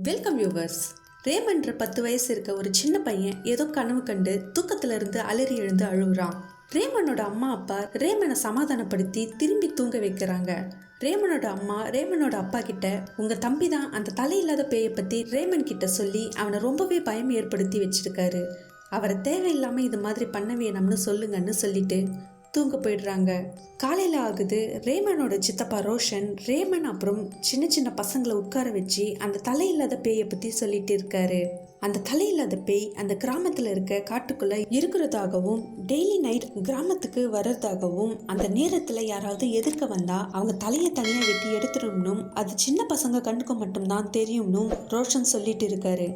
Welcome viewers. ரேமன்ற 10 வயசு இருக்க ஒரு சின்ன பையன் ஏதோ கனவு கண்டு தூக்கத்துல இருந்து அலறி எழுந்து அழுகுறான். ரேமனோட அம்மா அப்பா ரேமனை சமாதானப்படுத்தி திரும்பி தூங்க வைக்கிறாங்க. ரேமனோட அம்மா ரேமனோட அப்பா கிட்ட உங்க தம்பி தான் அந்த தலையில்லாத பேயை பத்தி ரேமன் கிட்ட சொல்லி அவனை ரொம்பவே பயம் ஏற்படுத்தி வச்சிருக்காரு. அவரை தேவையில்லாம இது மாதிரி பண்ண வேணாம்னு சொல்லுங்கன்னு சொல்லிட்டு தூங்க போயிடுறாங்க. காலையில் ஆகுது. ரேமனோட சித்தப்பா ரோஷன் ரேமன் அப்புறம் சின்ன சின்ன பசங்களை உட்கார வச்சு அந்த தலையில்லாத பேயை பற்றி சொல்லிட்டு இருக்காரு. அந்த தலையில்லாத பேய் அந்த கிராமத்தில் இருக்க காட்டுக்குள்ள இருக்கிறதாகவும் டெய்லி நைட் கிராமத்துக்கு வர்றதாகவும் அந்த நேரத்தில் யாராவது எதிர்க்க வந்தா அவங்க தலையை தனியாக வெட்டி எடுத்துடணும், அது சின்ன பசங்க கண்ணுக்கு மட்டும்தான் தெரியும்னு ரோஷன் சொல்லிட்டு இருக்காரு.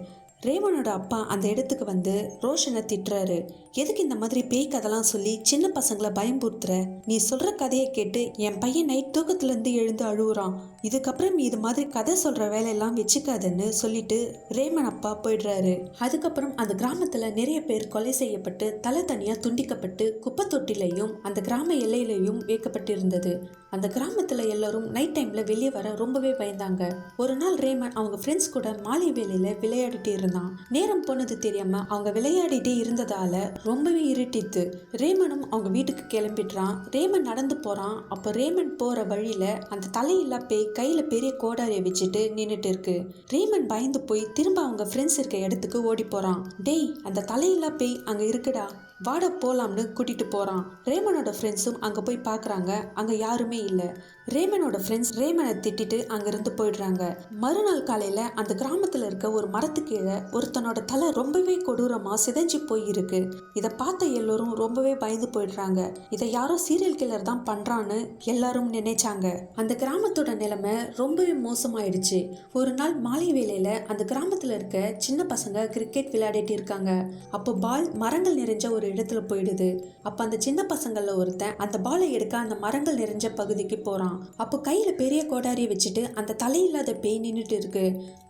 ரேமனோட அப்பா அந்த இடத்துக்கு வந்து ரோஷனை திட்டுறாரு. எதுக்கு இந்த மாதிரி பேய் கதைலாம் சொல்லி சின்ன பசங்களை பயம்புறுத்துற? நீ சொல்ற கதையை கேட்டு என் பையன் நைட் தூக்கத்துலேருந்து எழுந்து அழுகுறான். இதுக்கப்புறம் இது மாதிரி கதை சொல்ற வேலையெல்லாம் வச்சுக்காதுன்னு சொல்லிட்டு ரேமன் அப்பா போயிடுறாரு. அதுக்கப்புறம் அந்த கிராமத்துல நிறைய பேர் கொலை செய்யப்பட்டு தலை தனியா துண்டிக்கப்பட்டு குப்பை தொட்டிலையும் அந்த கிராம எல்லையிலையும் வைக்கப்பட்டிருந்தது. அந்த கிராமத்துல எல்லாரும் நைட் டைம்ல வெளியே வர ரொம்பவே பயந்தாங்க. ஒரு நாள் ரேமன் அவங்க ஃப்ரெண்ட்ஸ் கூட மாலை வேலையில விளையாடிட்டு இருந்தான். நேரம் போனது தெரியாம அவங்க விளையாடிட்டே இருந்ததால ரொம்பவே இருட்டித்து. ரேமனும் அவங்க வீட்டுக்கு கிளம்பிடுறான். ரேமன் நடந்து போறான். அப்போ ரேமன் போற வழியில அந்த தலையில்லா பேய் கையில பெரிய கோடாரியை வச்சுட்டு நின்றுட்டு இருக்கு. ரேமன் பயந்து போய் திரும்ப அவங்க ஃப்ரெண்ட்ஸ் இருக்க இடத்துக்கு ஓடி போறான். டேய், அந்த தலையில்லா பேய் அங்க இருக்குடா, வாட போலாம்னு கூட்டிட்டு போறான். ரேமனோட ஃப்ரெண்ட்ஸும் அங்க போய் பாக்குறாங்க. அங்க யாருமே இல்லை. ரேமனோட ஃப்ரெண்ட்ஸ் ரேமனை திட்டிட்டு அங்கிருந்து போயிடுறாங்க. மறுநாள் காலையில அந்த கிராமத்துல இருக்க ஒரு மரத்து கீழே ஒருத்தனோட தலை ரொம்பவே கொடூரமா சிதைஞ்சு போயிருக்கு. இதை பார்த்த எல்லோரும் ரொம்பவே பயந்து போயிடுறாங்க. இதை யாரோ சீரியல் கில்லர் தான் பண்றான்னு எல்லாரும் நினைச்சாங்க. அந்த கிராமத்தோட நிலைமை ரொம்பவே மோசமாயிடுச்சு. ஒரு நாள் மாலை வேளையில அந்த கிராமத்துல இருக்க சின்ன பசங்க கிரிக்கெட் விளையாடிட்டு இருக்காங்க. அப்போ பால் மரங்கள் நிறைஞ்ச ஒரு இடத்துல போயிடுது. அப்ப அந்த சின்ன பசங்கள்ல ஒருத்தன் அந்த பாலை எடுக்க அந்த மரங்கள் நிறைஞ்ச பகுதிக்கு போறான். அப்போ கையில பெரிய கோடாரியை வச்சுட்டு அந்த தலையில்லாத பேய் நின்றுட்டு இருக்கு.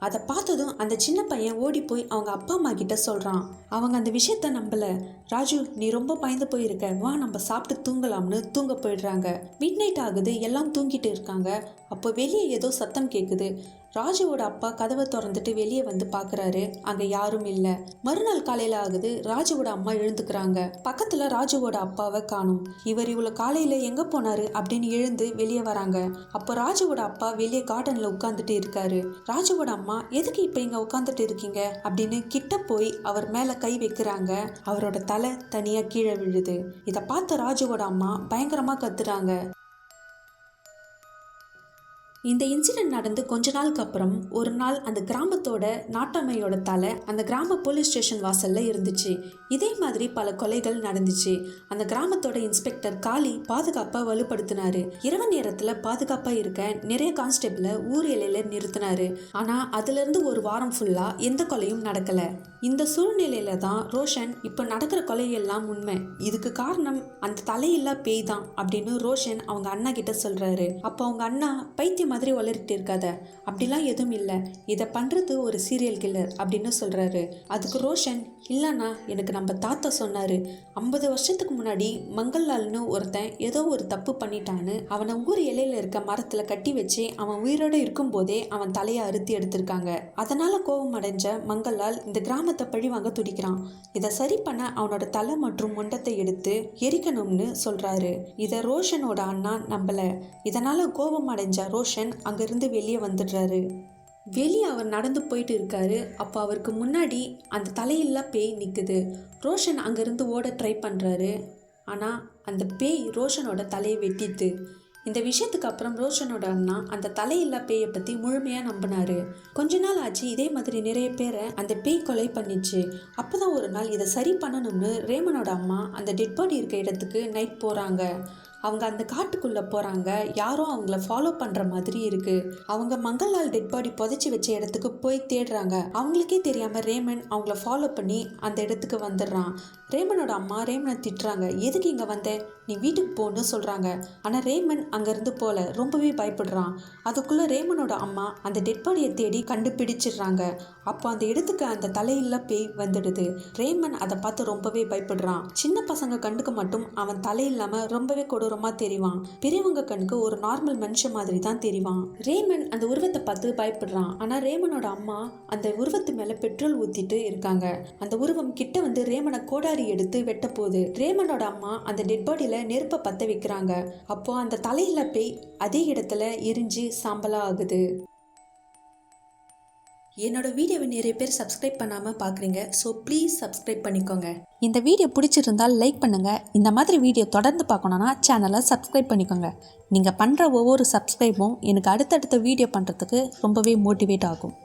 அதை பார்த்ததும் அந்த சின்ன பையன் ஓடி போய் அவங்க அப்பா அம்மா கிட்ட சொல்றான். அவங்க அந்த விஷயத்த நம்பல. ராஜு, நீ ரொம்ப பயந்து போயிருக்க, வா நம்ம சாப்பிட்டு தூங்கலாம்னு தூங்க போயிடுறாங்க. மிட் நைட் ஆகுது. எல்லாம் தூங்கிட்டு இருக்காங்க. அப்போ வெளியே ஏதோ சத்தம் கேட்குது. ராஜுவோட அப்பா கதவை திறந்துட்டு வெளியே வந்து பாக்குறாரு. அங்க யாரும் இல்ல. மறுநாள் காலையில ஆகுது. ராஜுவோட அம்மா எழுந்துக்கிறாங்க. பக்கத்துல ராஜுவோட அப்பாவை காணும். இவர் இவ்வளவு காலையில எங்க போனாரு அப்படின்னு எழுந்து வெளியே வராங்க. அப்போ ராஜுவோட அப்பா வெளியே கார்டன்ல உட்கார்ந்துட்டு இருக்காரு. ராஜுவோட அம்மா, எதுக்கு இப்ப இங்க உட்கார்ந்துட்டு இருக்கீங்க அப்படின்னு கிட்ட போய் அவர் மேல கை வைக்கிறாங்க. அவரோட தலை தனியா கீழே விழுது. இதை பார்த்த ராஜுவோட அம்மா பயங்கரமா கத்துறாங்க. இந்த இன்சிடென்ட் நடந்து கொஞ்ச நாளுக்கு அப்புறம் ஒரு நாள் அந்த கிராமத்தோட நாட்டாமையோட தலை அந்த கிராம போலீஸ் ஸ்டேஷன் வாசல்ல இருந்துச்சு. இதே மாதிரி பல கொலைகள் நடந்துச்சு. அந்த கிராமத்தோட இன்ஸ்பெக்டர் காளி பாதுகாப்பா வலுப்படுத்தினாரு. இரவு நேரத்துல பாதுகாப்பா இருக்க நிறைய கான்ஸ்டபிளை ஊர் எல்லையில நிறுத்தினாரு. ஆனா அதுல இருந்து ஒரு வாரம் ஃபுல்லா எந்த கொலையும் நடக்கல. இந்த சூழ்நிலையில தான் ரோஷன் இப்ப நடக்கிற கொலையெல்லாம் உண்மை, இதுக்கு காரணம் அந்த தலையில்லா பேய் தான் அப்படின்னு ரோஷன் அவங்க அண்ணா கிட்ட சொல்றாரு. அப்போ அவங்க அண்ணா, பைத்தியம் மாதிரி வளரிட்டு இருக்காத, அப்படிலாம் எதுவும் இல்லை, இதை பண்றது ஒரு சீரியல் கில்லர் அப்படின்னு சொல்றாரு. அதுக்கு ரோஷன், இல்லைண்ணா, எனக்கு நம்ம தாத்தா சொன்னாரு, 50 வருஷத்துக்கு முன்னாடி மங்கள்லால்னு ஒருத்தன் ஏதோ ஒரு தப்பு பண்ணிட்டான்னு அவனை ஊர் எல்லையில இருக்க மரத்துல கட்டி வச்சு அவன் உயிரோட இருக்கும் போதே அவன் தலையை அறுத்தி எடுத்திருக்காங்க. அதனால கோபம் அடைஞ்ச மங்கள்லால் இந்த கிராமத்தை பழி வாங்க துடிக்கிறான். இதை சரி பண்ண அவனோட தலை மற்றும் முண்டத்தை எடுத்து எரிக்கணும்னு சொல்றாரு. இதை ரோஷனோட அண்ணா நம்பல. இதனால கோபம் அடைஞ்ச ரோஷன் அங்கிருந்து வெளியே வந்துடுறாரு. வெளியே அவர் நடந்து போயிட்டு இருக்காரு. அப்போ அவருக்கு முன்னாடி அந்த தலையில்லா பேய் நிற்குது. ரோஷன் அங்கேருந்து ஓட ட்ரை பண்ணுறாரு. ஆனால் அந்த பேய் ரோஷனோட தலையை வெட்டித்து. இந்த விஷயத்துக்கு அப்புறம் ரோஷனோட அண்ணா அந்த தலையில்லா பேயை பற்றி முழுமையாக நம்பினாரு. கொஞ்ச நாள் ஆச்சு. இதே மாதிரி நிறைய பேரை அந்த பேய் கொலை பண்ணிச்சு. அப்போதான் ஒரு நாள் இதை சரி பண்ணணும்னு ரேமனோட அம்மா அந்த டெட் பாடி இருக்க இடத்துக்கு நைட் போகிறாங்க. அவங்க அந்த காட்டுக்குள்ளே போகிறாங்க. யாரும் அவங்கள ஃபாலோ பண்ணுற மாதிரி இருக்குது. அவங்க மங்கள்லால் டெட் பாடி புதைச்சி வச்ச இடத்துக்கு போய் தேடுறாங்க. அவங்களுக்கே தெரியாமல் ரேமன் அவங்கள ஃபாலோ பண்ணி அந்த இடத்துக்கு வந்துடுறான். ரேமனோட அம்மா ரேமனை திட்டுறாங்க. எதுக்கு இங்கே வந்த, நீ வீட்டுக்கு போன்னு சொல்கிறாங்க. ஆனால் ரேமன் அங்கேருந்து போல ரொம்பவே பயப்படுறான். அதுக்குள்ளே ரேமனோட அம்மா அந்த டெட் பாடியை தேடி கண்டுபிடிச்சிடுறாங்க. அப்போ அந்த இடத்துக்கு அந்த தலையில்லா பேய் வந்துடுது. ரேமன் அதை பார்த்து ரொம்பவே பயப்படுறான். சின்ன பசங்க கண்ணுக்கு மட்டும் அவன் தலையில்லாமல் ரொம்பவே கொடூரமாக தெரிவான். பெரியவங்க கண்ணுக்கு ஒரு நார்மல் மனுஷன் மாதிரி தான் தெரிவான். ரேமன் அந்த உருவத்தை பார்த்து பயப்படுறான். ஆனால் ரேமனோட அம்மா அந்த உருவத்து மேலே பெட்ரோல் ஊற்றிட்டு இருக்காங்க. அந்த உருவம் கிட்ட வந்து ரேமனை கோடாரி எடுத்து வெட்ட போகுது. ரேமனோட அம்மா அந்த டெட் பாடியில நெருப்பை பத்த வைக்கிறாங்க. அப்போ அந்த தலையில பேய் அதே இடத்துல எரிஞ்சு சாம்பலா ஆகுது. என்னோட வீடியோவை நிறைய பேர் சப்ஸ்கிரைப் பண்ணாமல் பார்க்குறீங்க. ஸோ ப்ளீஸ் சப்ஸ்கிரைப் பண்ணிக்கோங்க. இந்த வீடியோ பிடிச்சிருந்தால் லைக் பண்ணுங்கள். இந்த மாதிரி வீடியோ தொடர்ந்து பார்க்கணுன்னா சேனலை சப்ஸ்கிரைப் பண்ணிக்கோங்க. நீங்கள் பண்ணுற ஒவ்வொரு சப்ஸ்கிரைபும் எனக்கு அடுத்தடுத்த வீடியோ பண்ணுறதுக்கு ரொம்பவே மோட்டிவேட் ஆகும்.